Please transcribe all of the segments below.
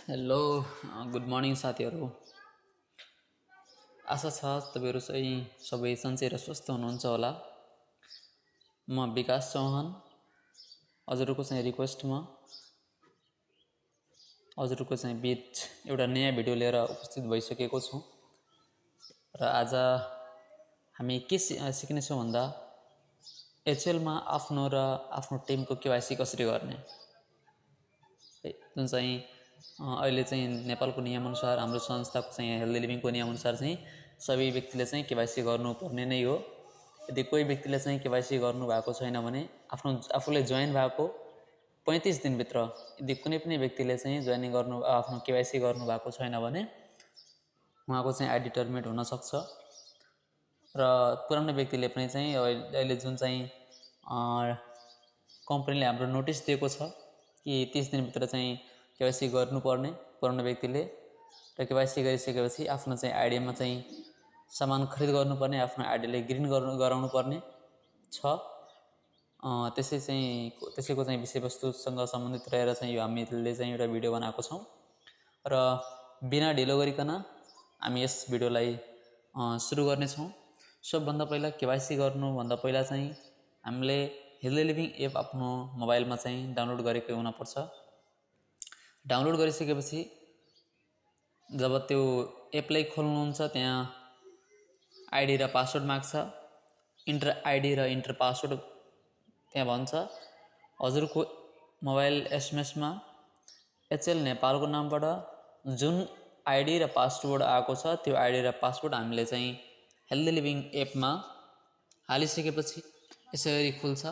Hello good morning साथीहरू। आशा छ तपाईँहरू चाहिँ सबै सन्चै र स्वस्थ हुनुहुन्छ होला। म विकास चौहान हजुरको चाहिँ रिक्वेस्टमा हजुरको चाहिँ बिच एउटा नयाँ भिडियो लिएर उपस्थित भइसकेको छु। र आज हामी के सिक्नेछौँ भन्दा एचएलमा आफ्नो र आफ्नो टिमको केवाइसी कसरी गर्ने, जुन चाहिँ अहिले चाहिँ नेपालको नियमअनुसार हाम्रो संस्थाको चाहिँ हेल्दी लिभिङको नियमअनुसार चाहिँ सबै व्यक्तिले चाहिँ केवाइसी गर्नुपर्ने नै हो। यदि कोही व्यक्तिले चाहिँ केवाइसी गर्नुभएको छैन भने आफूले जोइन भएको 35 दिनभित्र यदि कुनै पनि व्यक्तिले चाहिँ जोइनिङ गर्नु आफ्नो केवाइसी गर्नुभएको छैन भने उहाँको चाहिँ आइडी टर्मिनेट हुनसक्छ। र पुरानो व्यक्तिले पनि चाहिँ अहिले जुन चाहिँ कम्पनीले हाम्रो नोटिस दिएको छ कि 30 दिनभित्र चाहिँ केवाइसी गर्नुपर्ने पुरानो व्यक्तिले, र केवाइसी गरिसकेपछि आफ्नो चाहिँ आइडीमा चाहिँ सामान खरिद गर्नुपर्ने, आफ्नो आइडीले ग्रिन गराउनु पर्ने छ। त्यसैको चाहिँ विषयवस्तुसँग सम्बन्धित रहेर चाहिँ यो हामीले चाहिँ एउटा भिडियो बनाएको छौँ। र बिना ढिलो गरिकन हामी यस भिडियोलाई सुरु गर्नेछौँ। सबभन्दा पहिला केवाइसी गर्नुभन्दा पहिला चाहिँ हामीले हेल्दी लिभिङ एप आफ्नो मोबाइलमा चाहिँ डाउनलोड गरेकै हुनुपर्छ। डाउनलोड गरिसकेपछि जब त्यो एपलाई खोल्नुहुन्छ त्यहाँ आइडी र पासवर्ड माग्छ। इन्टर आइडी र इन्टर पासवर्ड त्यहाँ भन्छ। हजुरको मोबाइल एसएमएसमा एचएल नेपालको नामबाट जुन आइडी र पासवर्ड आएको छ त्यो आइडी र पासवर्ड हामीले चाहिँ हेल्दी लिभिङ एपमा हालिसकेपछि यसरी खुल्छ।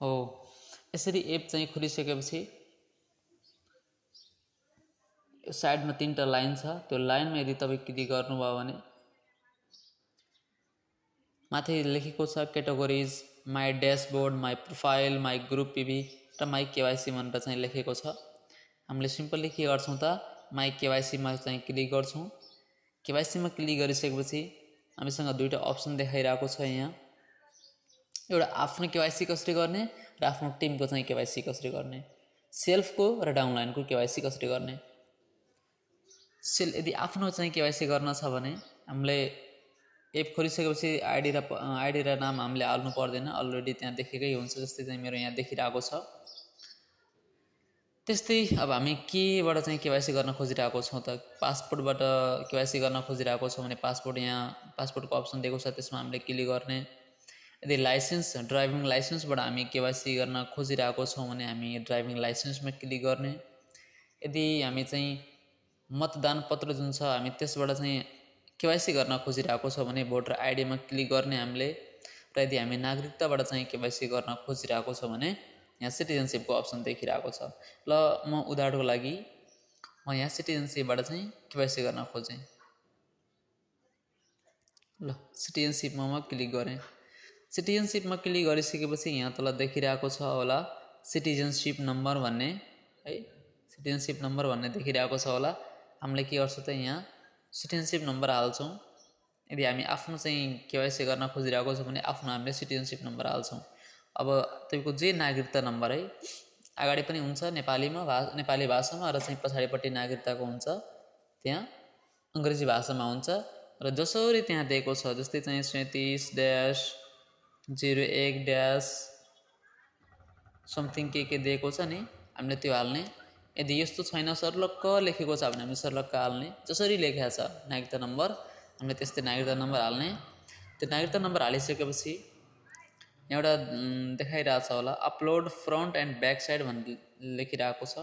हो, यसरी एप चाहिँ खुलिसकेपछि यो साइडमा 3टा लाइन छ। त्यो लाइनमा यदि तपाईँ क्लिक गर्नुभयो भने माथि लेखेको छ categories, my dashboard, my profile, my group PV र माई केवाइसी भनेर चाहिँ लेखेको छ। हामीले सिम्पल्ली के गर्छौँ त माई केवाइसीमा चाहिँ क्लिक गर्छौँ। केवाइसीमा क्लिक गरिसकेपछि हामीसँग दुईवटा अप्सन देखाइरहेको छ। यहाँ एउटा आफ्नो केवाइसी कसरी गर्ने र आफ्नो टिमको चाहिँ केवाइसी कसरी गर्ने, सेल्फको र डाउनलाइनको केवाइसी कसरी गर्ने। यदि आफ्नो चाहिँ केवाइसी गर्न छ भने हामीले एप खोलिसकेपछि आइडी र नाम हामीले हाल्नु पर्दैन, अलरेडी त्यहाँ देखेकै हुन्छ। जस्तै चाहिँ मेरो यहाँ देखिरहेको छ। त्यस्तै अब हामी केबाट चाहिँ केवाइसी गर्न खोजिरहेको छौँ त पासपोर्टबाट केवाइसी गर्न खोजिरहेको छौँ भने यहाँ पासपोर्टको अप्सन दिएको छ, त्यसमा हामीले क्लिक गर्ने। यदि लाइसेन्स ड्राइभिङ लाइसेन्सबाट हामी केवाइसी गर्न खोजिरहेको छौँ भने हामी ड्राइभिङ लाइसेन्समा क्लिक गर्ने। यदि हामी चाहिँ मतदान पत्र जुन छ हामी त्यसबाट चाहिँ केवाइसी गर्न खोजिरहेको छौँ भने भोटर आइडीमा क्लिक गर्ने हामीले। र यदि हामी नागरिकताबाट चाहिँ केवाइसी गर्न खोजिरहेको छौँ भने यहाँ सिटिजनसिपको अप्सन देखिरहेको छ। ल म उदाहरणको लागि यहाँ सिटिजनसिपबाट चाहिँ केवाइसी गर्न खोजेँ। ल सिटिजनसिपमा म क्लिक गरेँ। सिटिजनसिपमा क्लिक गरिसकेपछि यहाँ तल देखिरहेको छ होला सिटिजनसिप नम्बर भन्ने, है सिटिजनसिप नम्बर भन्ने देखिरहेको छ होला। हामीले के गर्छौँ त यहाँ सिटिजनसिप नम्बर हाल्छौँ। यदि हामी आफ्नो चाहिँ केवाइसी गर्न खोजिरहेको छौँ भने आफ्नो हामीले सिटिजनसिप नम्बर हाल्छौँ। अब तपाईँको जे नागरिकता नम्बर है अगाडि पनि हुन्छ नेपाली भाषामा र चाहिँ पछाडिपट्टि नागरिकताको हुन्छ त्यहाँ अङ्ग्रेजी भाषामा हुन्छ। र जसरी त्यहाँ दिएको छ जस्तै चाहिँ 37-01- समथिङ के दिएको छ नि हामीले त्यो हाल्ने। यदि यस्तो छैन सर्लक्क लेखेको छ भने हामीले सर्लक्क हाल्ने। जसरी लेखेको छ नागरिकता नम्बर हामीले त्यस्तै नागरिकता नम्बर हाल्ने। त्यो नागरिकता नम्बर हालिसकेपछि एउटा देखाइरहेको छ होला upload front and back side भनेर लेखिरहेको छ।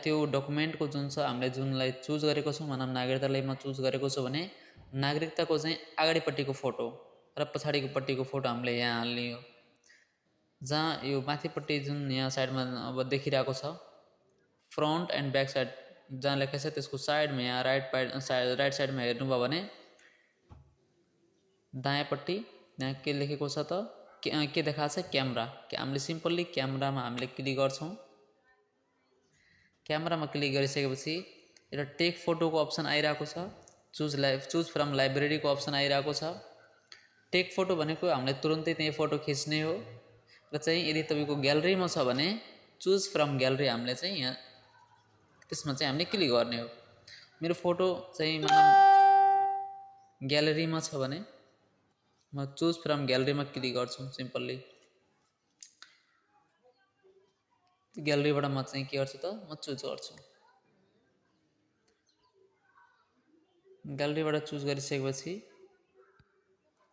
त्यो डकुमेन्टको जुन छ हामीले जुनलाई चुज गरेको छौँ भनौँ नागरिकतालाई म चुज गरेको छु भने नागरिकताको चाहिँ अगाडिपट्टिको फोटो र पछाडिपट्टिको फोटो हामीले यहाँ हाल्ने हो। जहाँ यो माथिपट्टि जुन यहाँ साइडमा अब देखिरहेको छ फ्रन्ट एन्ड ब्याक साइड जहाँ लेखेको छ त्यसको साइडमा यहाँ राइट साइडमा हेर्नुभयो भने दायाँपट्टि यहाँ के लेखेको छ त के देखाएको छ क्यामेरा। हामीले सिम्पल्ली क्यामेरामा हामीले क्लिक गर्छौँ। क्यामेरामा क्लिक गरिसकेपछि एउटा टेक फोटोको अप्सन आइरहेको छ, चुज फ्रम लाइब्रेरीको अप्सन आइरहेको छ। टेक फोटो भनेको हामीले तुरुन्तै त्यही फोटो खिच्ने हो र चाहिँ यदि तपाईँको ग्यालेरीमा छ भने चुज फ्रम ग्यालेरी हामीले चाहिँ यहाँ त्यसमा चाहिँ हामीले क्लिक गर्ने हो। मेरो फोटो चाहिँ मानौँ ग्यालेरीमा छ भने म चुज फ्रम ग्यालेरीमा क्लिक गर्छु सिम्पल्ली। ग्यालेरीबाट म चाहिँ के गर्छु त म चुज गर्छु। ग्यालेरीबाट चुज गरिसकेपछि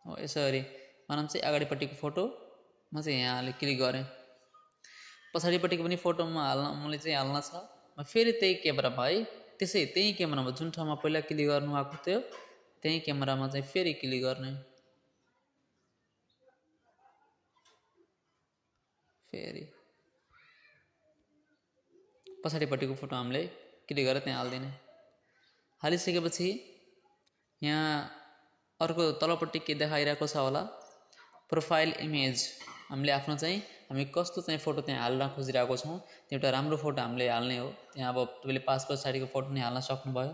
हो यसरी मानौँ चाहिँ अगाडिपट्टिको फोटो म चाहिँ यहाँ क्लिक गरेँ। पछाडिपट्टिको पनि फोटो मैले चाहिँ हाल्न छ। म फेरि त्यही क्यामेरामा है त्यही क्यामेरामा जुन ठाउँमा पहिला क्लिक गर्नु भएको थियो त्यही क्यामेरामा चाहिँ फेरि क्लिक गर्ने। फेरि पछाडिपट्टिको फोटो हामीले क्लिक गरेर त्यहाँ हालिदिने। हालिसकेपछि यहाँ अर्को तलपट्टि के देखाइरहेको छ होला प्रोफाइल इमेज। हामीले आफ्नो चाहिँ हामी कस्तो चाहिँ फोटो त्यहाँ हाल्न खोजिरहेको छौँ त्यो एउटा राम्रो फोटो हामीले हाल्ने हो। त्यहाँ अब तपाईँले पासपोर्ट साइजको फोटो नि हाल्न सक्नुभयो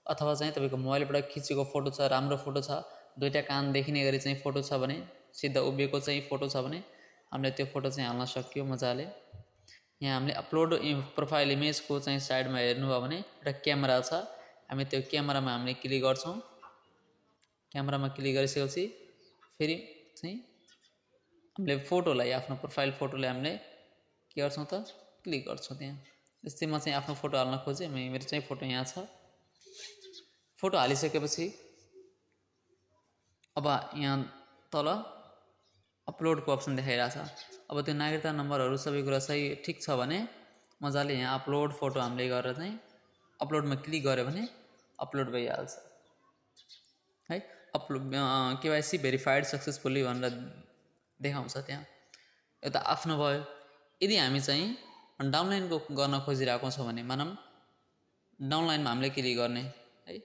अथवा चाहिँ तपाईँको मोबाइलबाट खिचेको फोटो छ राम्रो फोटो छ दुईवटा कान देखिने गरी चाहिँ फोटो छ भने सिधा उभिएको चाहिँ फोटो छ भने हामीले त्यो फोटो चाहिँ हाल्न सक्यो मजाले। यहाँ हामीले अपलोड प्रोफाइल इमेजको चाहिँ साइडमा हेर्नुभयो भने एउटा क्यामेरा छ। हामी त्यो क्यामेरामा हामीले क्लिक गर्छौँ। क्यामेरामा क्लिक गरिसकेपछि फेरि चाहिँ हामीले फोटोलाई आफ्नो प्रोफाइल फोटोलाई हामीले के गर्छौँ त क्लिक गर्छौँ त्यहाँ। जस्तै म चाहिँ आफ्नो फोटो हाल्न खोजेँ मेरो चाहिँ फोटो यहाँ छ। फोटो हालिसकेपछि अब यहाँ तल अपलोडको अप्सन देखाइरहेछ। अब त्यो नागरिकता नम्बरहरू सबै कुरा सही ठिक छ भने मजाले यहाँ अपलोड फोटो हामीले गरेर चाहिँ अपलोडमा क्लिक गऱ्यो भने अपलोड भइहाल्छ है। अपलोड केवाइसी भेरिफाइड सक्सेसफुल्ली भनेर देखाउँछ त्यहाँ। एउटा आफ्नो भयो। यदि हामी चाहिँ डाउनलाइनको गर्न खोजिरहेको छौँ भने मानौँ डाउनलाइनमा हामीले क्लिक गर्ने है।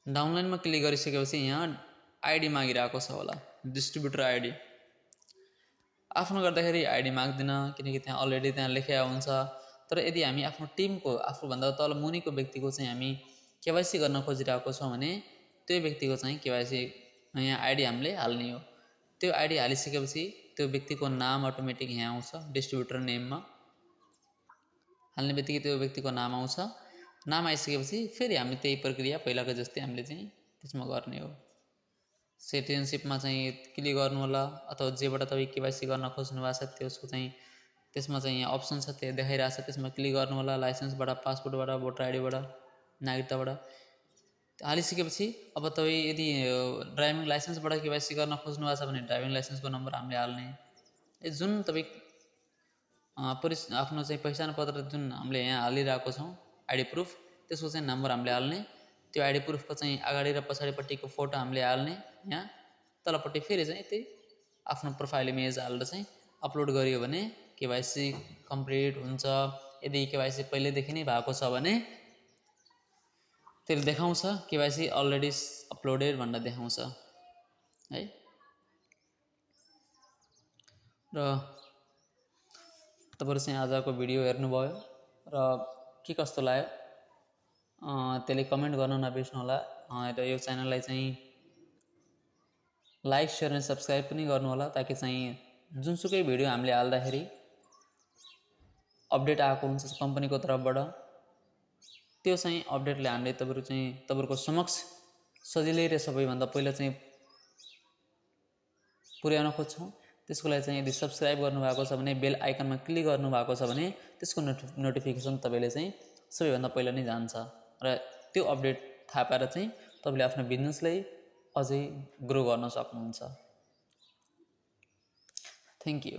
डाउनलाइनमा क्लिक गरिसकेपछि यहाँ आइडी मागिरहेको छ होला डिस्ट्रिब्युटर आइडी। आफ्नो गर्दाखेरि आइडी माग्दैन किनकि त्यहाँ अलरेडी त्यहाँ लेखेको हुन्छ। तर यदि हामी आफ्नो टिमको आफूभन्दा तल मुनिको व्यक्तिको चाहिँ हामी केवाइसी गर्न खोजिरहेको छौँ भने त्यो व्यक्तिको चाहिँ केवाइसी यहाँ आइडी हामीले हाल्ने हो। त्यो आइडी हालिसकेपछि त्यो व्यक्तिको नाम अटोमेटिक यहाँ आउँछ। डिस्ट्रिब्युटर नेममा हाल्ने बित्तिकै त्यो व्यक्तिको नाम आउँछ। नाम आइसकेपछि फेरि हामी त्यही प्रक्रिया पहिलाको जस्तै हामीले चाहिँ त्यसमा गर्ने हो। सिटिजनसिपमा चाहिँ क्लिक गर्नु होला अथवा जेबाट तपाईँ केवाइसी गर्न खोज्नु भएको छ त्यसको चाहिँ त्यसमा चाहिँ यहाँ अप्सन छ त्यो देखाइरहेछ त्यसमा क्लिक गर्नु होला। लाइसेन्सबाट पासपोर्टबाट भोटर आइडीबाट नागरिकताबाट हालिसकेपछि अब तपाईँ यदि ड्राइभिङ लाइसेन्सबाट केवाइसी गर्न खोज्नु भएको छ भने ड्राइभिङ लाइसेन्सको नम्बर हामीले हाल्ने। जुन तपाईँ आफ्नो चाहिँ पहिचान पत्र जुन हामीले यहाँ हालिरहेको छौँ आइडी प्रुफ त्यसको चाहिँ नम्बर हामीले हाल्ने। त्यो आइडी प्रुफको चाहिँ अगाडि र पछाडिपट्टिको फोटो हामीले हाल्ने। यहाँ तलपट्टि फेरि चाहिँ त्यही आफ्नो प्रोफाइल इमेज हालेर चाहिँ अपलोड गरियो भने केवाइसी कम्प्लिट हुन्छ। यदि केवाइसी पहिल्यैदेखि नै भएको छ भने त्यसले देखाउँछ केवाइसी अलरेडी अपलोडेड भनेर देखाउँछ है। र तपाईँहरू चाहिँ आजको भिडियो हेर्नुभयो र के कस्तो लाग्यो त्यसले कमेन्ट गर्न नबिर्स्नु होला। र यो च्यानललाई चाहिँ लाइक सेयर अनि सब्सक्राइब पनि गर्नु होला ताकि चाहिँ जुनसुकै भिडियो हामीले हाल्दाखेरि अपडेट आएको हुन्छ कम्पनीको तर्फबाट त्यो चाहिँ अपडेटले हामीले तपाईँहरूको समक्ष सजिलै र सबैभन्दा पहिला चाहिँ पुर्याउन खोज्छौँ। त्यसको लागि चाहिँ यदि सब्सक्राइब गर्नुभएको छ भने बेल आइकनमा क्लिक गर्नुभएको छ भने त्यसको नोटिफिकेसन तपाईँले चाहिँ सबैभन्दा पहिला नै जान्छ र त्यो अपडेट थाहा पाएर चाहिँ तपाईँले आफ्नो बिजनेसलाई अझै ग्रो गर्न सक्नुहुन्छ। Thank you.